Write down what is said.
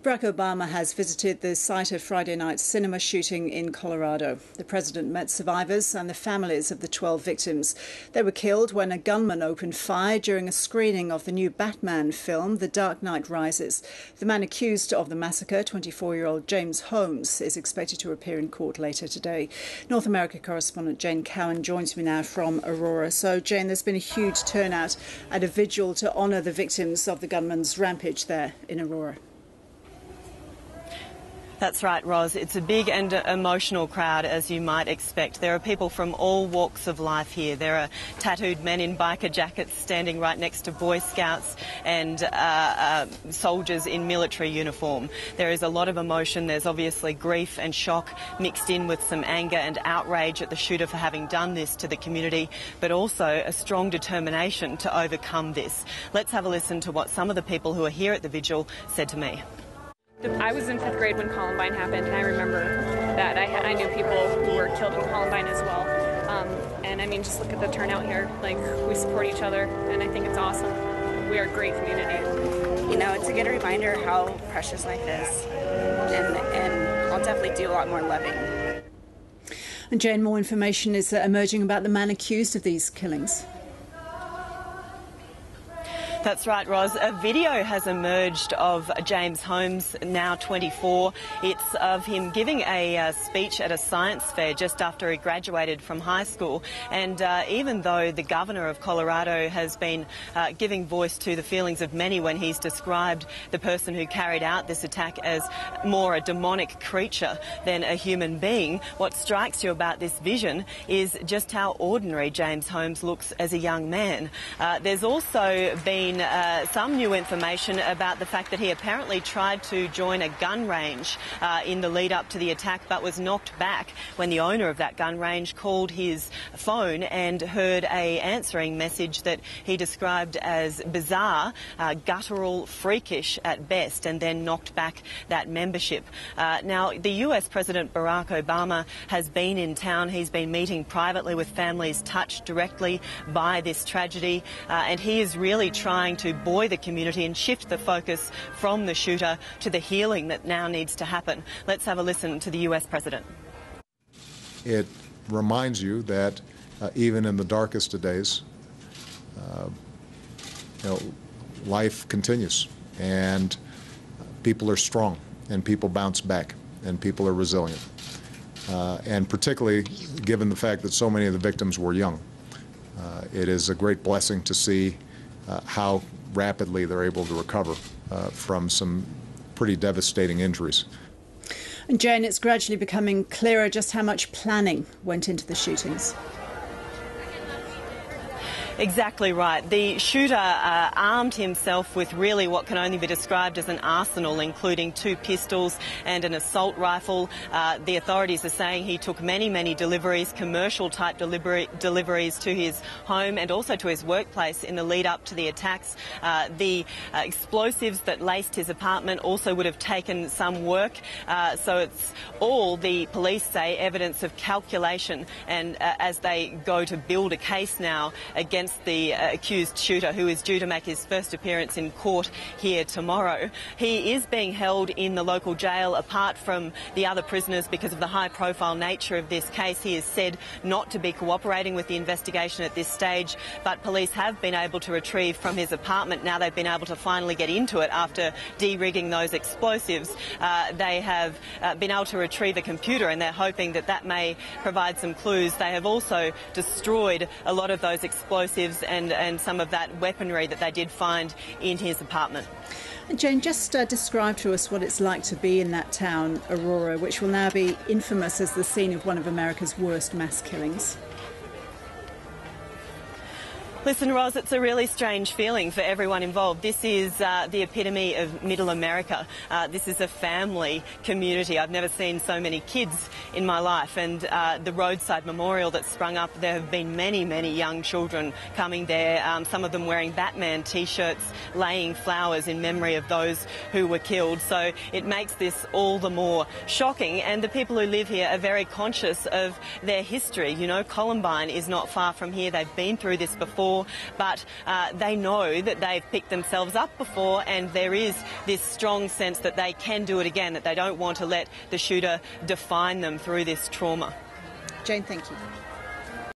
Barack Obama has visited the site of Friday night's cinema shooting in Colorado. The president met survivors and the families of the 12 victims. They were killed when a gunman opened fire during a screening of the new Batman film, The Dark Knight Rises. The man accused of the massacre, 24-year-old James Holmes, is expected to appear in court later today. North America correspondent Jane Cowan joins me now from Aurora. So, Jane, there's been a huge turnout at a vigil to honour the victims of the gunman's rampage there in Aurora. That's right, Ros. It's a big and emotional crowd, as you might expect. There are people from all walks of life here. There are tattooed men in biker jackets standing right next to Boy Scouts and soldiers in military uniform. There is a lot of emotion. There's obviously grief and shock mixed in with some anger and outrage at the shooter for having done this to the community, but also a strong determination to overcome this. Let's have a listen to what some of the people who are here at the vigil said to me. I was in 5th grade when Columbine happened, and I remember that I knew people who were killed in Columbine as well. And I mean, just look at the turnout here. Like, we support each other, and I think it's awesome. We are a great community. You know, it's a good reminder how precious life is, and I'll definitely do a lot more loving. And Jane, more information is emerging about the man accused of these killings. That's right, Ros. A video has emerged of James Holmes, now 24. It's of him giving a speech at a science fair just after he graduated from high school. And even though the governor of Colorado has been giving voice to the feelings of many when he's described the person who carried out this attack as more a demonic creature than a human being, what strikes you about this vision is just how ordinary James Holmes looks as a young man. There's also been some new information about the fact that he apparently tried to join a gun range in the lead up to the attack, but was knocked back when the owner of that gun range called his phone and heard a answering message that he described as bizarre, guttural, freakish at best, and then knocked back that membership. Now, the US President Barack Obama has been in town. He's been meeting privately with families touched directly by this tragedy, and he is really trying to buoy the community and shift the focus from the shooter to the healing that now needs to happen. Let's have a listen to the US President. It reminds you that even in the darkest of days, life continues, and people are strong, and people bounce back, and people are resilient. And particularly given the fact that so many of the victims were young, it is a great blessing to see how rapidly they're able to recover from some pretty devastating injuries. And Jane, it's gradually becoming clearer just how much planning went into the shootings. Exactly right. The shooter armed himself with really what can only be described as an arsenal, including 2 pistols and an assault rifle. The authorities are saying he took many deliveries, commercial-type deliveries to his home and also to his workplace in the lead-up to the attacks. The explosives that laced his apartment also would have taken some work. So it's all, the police say, evidence of calculation, and as they go to build a case now against the accused shooter, who is due to make his first appearance in court here tomorrow. He is being held in the local jail apart from the other prisoners because of the high-profile nature of this case. He is said not to be cooperating with the investigation at this stage, but police have been able to retrieve from his apartment, now they've been able to finally get into it after de-rigging those explosives, they have been able to retrieve a computer, and they're hoping that that may provide some clues. They have also destroyed a lot of those explosives and some of that weaponry that they did find in his apartment. Jane, just describe to us what it's like to be in that town, Aurora, which will now be infamous as the scene of one of America's worst mass killings. Listen, Ros, it's a really strange feeling for everyone involved. This is the epitome of middle America. This is a family community. I've never seen so many kids in my life, and the roadside memorial that sprung up, there have been many young children coming there, some of them wearing Batman T-shirts, laying flowers in memory of those who were killed. So it makes this all the more shocking, and the people who live here are very conscious of their history. You know, Columbine is not far from here. They've been through this before. before, but they know that they've picked themselves up before, and there is this strong sense that they can do it again, that they don't want to let the shooter define them through this trauma. Jane, thank you.